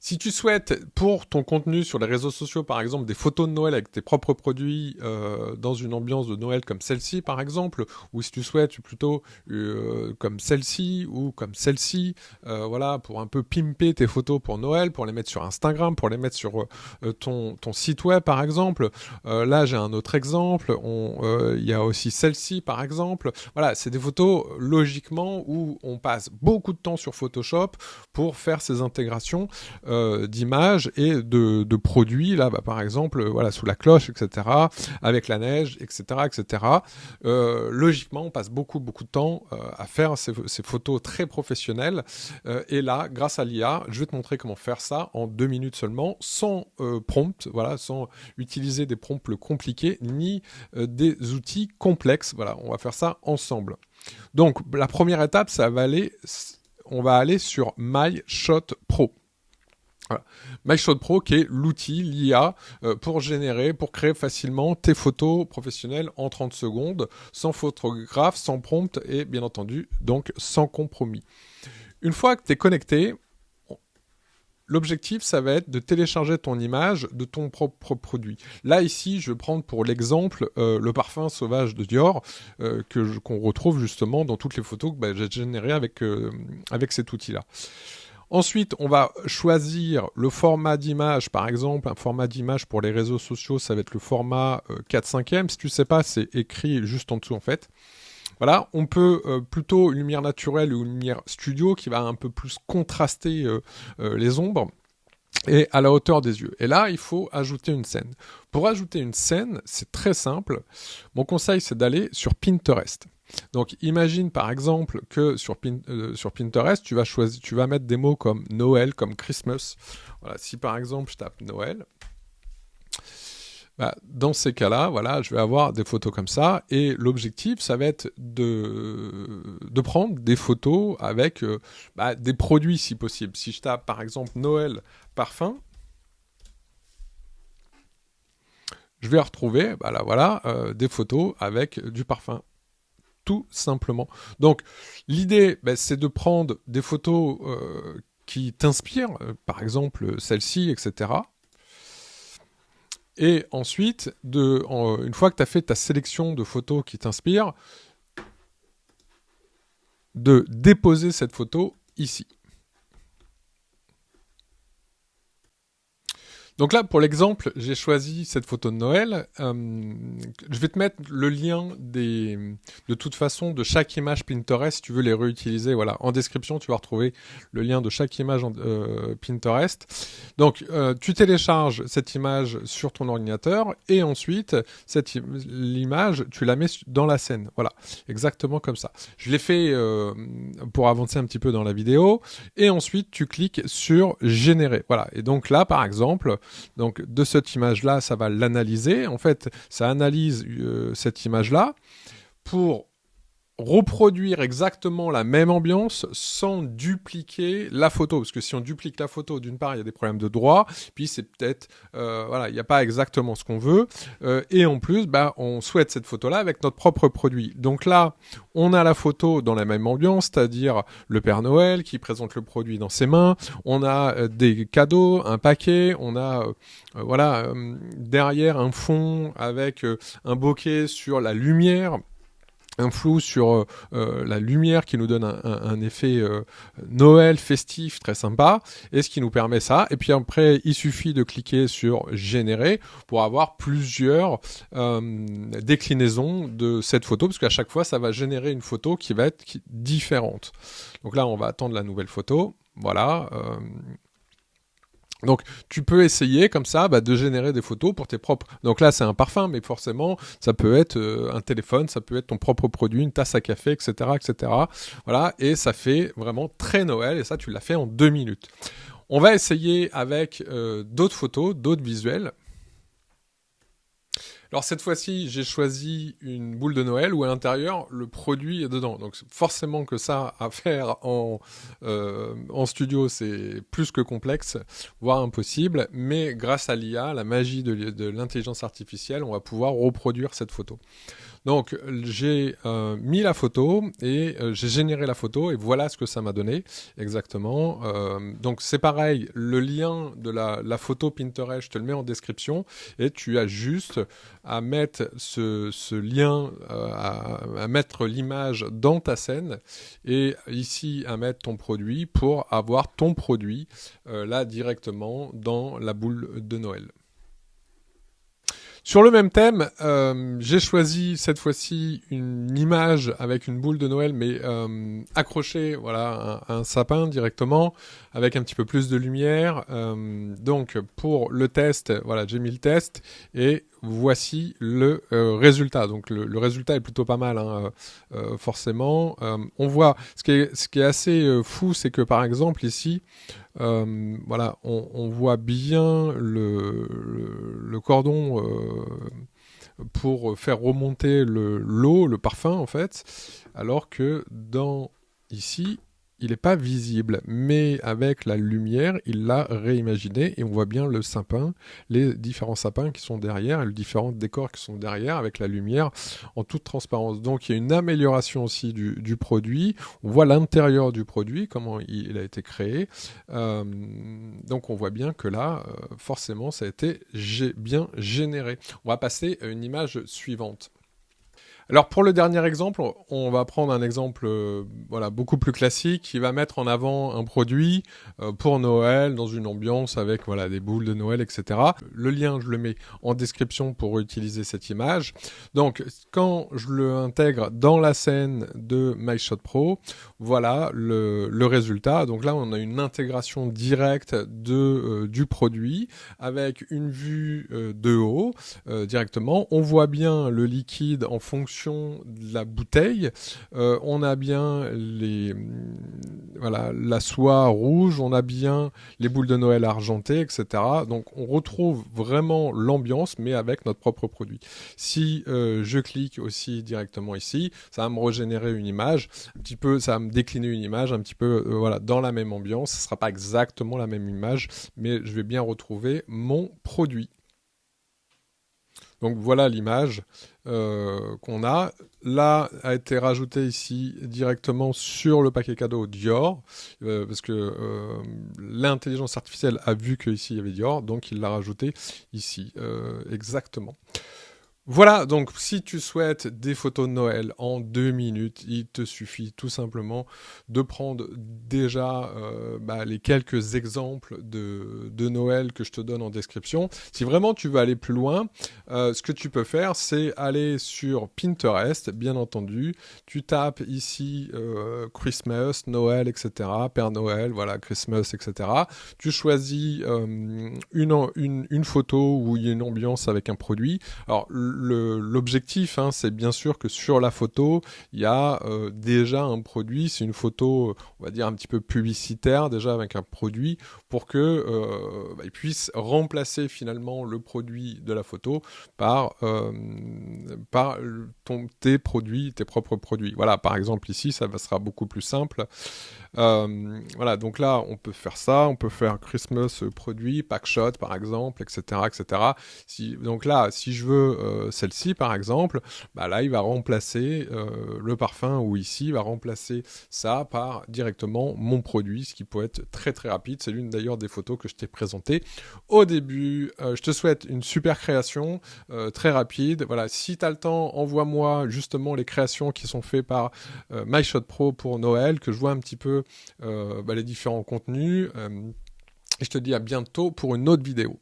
Si tu souhaites, pour ton contenu sur les réseaux sociaux, par exemple, des photos de Noël avec tes propres produits dans une ambiance de Noël comme celle-ci, par exemple, ou si tu souhaites plutôt comme celle-ci ou comme celle-ci, voilà, pour un peu pimper tes photos pour Noël, pour les mettre sur Instagram, pour les mettre sur ton site web, par exemple. Là, j'ai un autre exemple. Il y a aussi celle-ci, par exemple. Voilà, c'est des photos, logiquement, où on passe beaucoup de temps sur Photoshop pour faire ces intégrations d'images et de produits, là, par exemple, voilà, sous la cloche, etc., avec la neige, etc., etc. Logiquement, on passe beaucoup de temps à faire ces photos très professionnelles. Et là, grâce à l'IA, je vais te montrer comment faire ça en 2 minutes seulement, sans prompt, voilà, sans utiliser des prompts compliqués, ni des outils complexes. Voilà, on va faire ça ensemble. Donc, la première étape, on va aller sur MyShot Pro. Voilà. MyShot Pro qui est l'outil, l'IA, pour créer facilement tes photos professionnelles en 30 secondes, sans photographe, sans prompt et bien entendu, donc sans compromis. Une fois que tu es connecté, l'objectif, ça va être de télécharger ton image de ton propre produit. Là, ici, je vais prendre pour l'exemple le parfum sauvage de Dior qu'on retrouve justement dans toutes les photos que j'ai générées avec cet outil-là. Ensuite, on va choisir le format d'image. Par exemple, un format d'image pour les réseaux sociaux, ça va être le format 4/5e. Si tu ne sais pas, c'est écrit juste en dessous en fait. Voilà, on peut plutôt une lumière naturelle ou une lumière studio qui va un peu plus contraster les ombres et à la hauteur des yeux. Et là, il faut ajouter une scène. Pour ajouter une scène, c'est très simple. Mon conseil, c'est d'aller sur Pinterest. Donc, imagine par exemple que sur Pinterest, tu vas mettre des mots comme Noël, comme Christmas. Voilà, si par exemple je tape Noël, dans ces cas-là, voilà, je vais avoir des photos comme ça. Et l'objectif, ça va être de prendre des photos avec des produits si possible. Si je tape par exemple Noël parfum, je vais retrouver des photos avec du parfum. Tout simplement. Donc, l'idée, c'est de prendre des photos qui t'inspirent, par exemple celle-ci, etc. Et ensuite, une fois que tu as fait ta sélection de photos qui t'inspirent, de déposer cette photo ici. Donc là, pour l'exemple, j'ai choisi cette photo de Noël. Je vais te mettre le lien de toute façon de chaque image Pinterest si tu veux les réutiliser. Voilà, en description, tu vas retrouver le lien de chaque image Pinterest. Donc, tu télécharges cette image sur ton ordinateur et ensuite, l'image, tu la mets dans la scène. Voilà, exactement comme ça. Je l'ai fait pour avancer un petit peu dans la vidéo. Et ensuite, tu cliques sur « Générer ». Voilà, et donc là, par exemple, donc de cette image-là, ça va l'analyser. En fait, ça analyse cette image-là pour reproduire exactement la même ambiance sans dupliquer la photo. Parce que si on duplique la photo, d'une part, il y a des problèmes de droit, puis c'est peut-être, il n'y a pas exactement ce qu'on veut. Et en plus, on souhaite cette photo-là avec notre propre produit. Donc là, on a la photo dans la même ambiance, c'est-à-dire le Père Noël qui présente le produit dans ses mains. On a des cadeaux, un paquet. On a, derrière un fond avec un bokeh sur la lumière. Un flou sur la lumière qui nous donne un effet Noël festif très sympa, et ce qui nous permet ça. Et puis après, il suffit de cliquer sur générer pour avoir plusieurs déclinaisons de cette photo, parce qu'à chaque fois, ça va générer une photo qui va être différente. Donc là, on va attendre la nouvelle photo. Voilà. Donc, tu peux essayer comme ça de générer des photos pour tes propres... Donc là, c'est un parfum, mais forcément, ça peut être un téléphone, ça peut être ton propre produit, une tasse à café, etc., etc. Voilà, et ça fait vraiment très Noël, et ça, tu l'as fait en 2 minutes. On va essayer avec d'autres photos, d'autres visuels. Alors cette fois-ci, j'ai choisi une boule de Noël où à l'intérieur, le produit est dedans. Donc forcément que ça à faire en studio, c'est plus que complexe, voire impossible. Mais grâce à l'IA, la magie de l'intelligence artificielle, on va pouvoir reproduire cette photo. Donc j'ai mis la photo et j'ai généré la photo et voilà ce que ça m'a donné exactement. Donc c'est pareil, le lien de la photo Pinterest, je te le mets en description et tu as juste à mettre ce lien, à mettre l'image dans ta scène et ici à mettre ton produit pour avoir ton produit là directement dans la boule de Noël. Sur le même thème, j'ai choisi cette fois-ci une image avec une boule de Noël, mais accrochée voilà, à un sapin directement, avec un petit peu plus de lumière. Donc pour le test, voilà, j'ai mis le test et voici le résultat. Donc le résultat est plutôt pas mal, hein, forcément. On voit, ce qui est assez fou, c'est que par exemple ici, voilà, on voit bien le cordon pour faire remonter l'eau, le parfum en fait, alors que ici, il n'est pas visible, mais avec la lumière, il l'a réimaginé et on voit bien le sapin, les différents sapins qui sont derrière et les différents décors qui sont derrière avec la lumière en toute transparence. Donc il y a une amélioration aussi du produit. On voit l'intérieur du produit, comment il a été créé. Donc on voit bien que là, forcément, ça a été bien généré. On va passer à une image suivante. Alors pour le dernier exemple, on va prendre un exemple voilà, beaucoup plus classique qui va mettre en avant un produit pour Noël dans une ambiance avec voilà, des boules de Noël, etc. Le lien, je le mets en description pour utiliser cette image. Donc quand je le intègre dans la scène de MyShot Pro, voilà le résultat. Donc là, on a une intégration directe du produit avec une vue de haut directement. On voit bien le liquide en fonction de la bouteille. On a bien la soie rouge, on a bien les boules de Noël argentées, etc. Donc on retrouve vraiment l'ambiance, mais avec notre propre produit. Si je clique aussi directement ici, ça va me régénérer une image, un petit peu, ça va me décliner une image, un petit peu voilà, dans la même ambiance. Ce ne sera pas exactement la même image, mais je vais bien retrouver mon produit. Donc voilà l'image qu'on a. Là a été rajouté ici directement sur le paquet cadeau Dior, parce que l'intelligence artificielle a vu qu'ici il y avait Dior, donc il l'a rajouté ici, exactement. Voilà, donc si tu souhaites des photos de Noël en 2 minutes, il te suffit tout simplement de prendre déjà les quelques exemples de Noël que je te donne en description. Si vraiment tu veux aller plus loin, ce que tu peux faire, c'est aller sur Pinterest, bien entendu. Tu tapes ici Christmas, Noël, etc. Père Noël, voilà, Christmas, etc. Tu choisis une photo où il y a une ambiance avec un produit. Alors, l'objectif, hein, c'est bien sûr que sur la photo, il y a déjà un produit. C'est une photo, on va dire, un petit peu publicitaire, déjà avec un produit, pour que il puisse remplacer finalement le produit de la photo par tes produits, tes propres produits. Voilà, par exemple, ici, ça sera beaucoup plus simple. Voilà, donc là, on peut faire ça, on peut faire Christmas produit, packshot par exemple, etc., etc. Donc là, si je veux celle-ci par exemple, bah là, il va remplacer le parfum, ou ici, il va remplacer ça par directement mon produit, ce qui peut être très très rapide. C'est l'une d'ailleurs des photos que je t'ai présentées au début. Je te souhaite une super création, très rapide. Voilà, si tu as le temps, envoie-moi justement les créations qui sont faites par MyShot Pro pour Noël, que je vois un petit peu les différents contenus. Et je te dis à bientôt pour une autre vidéo.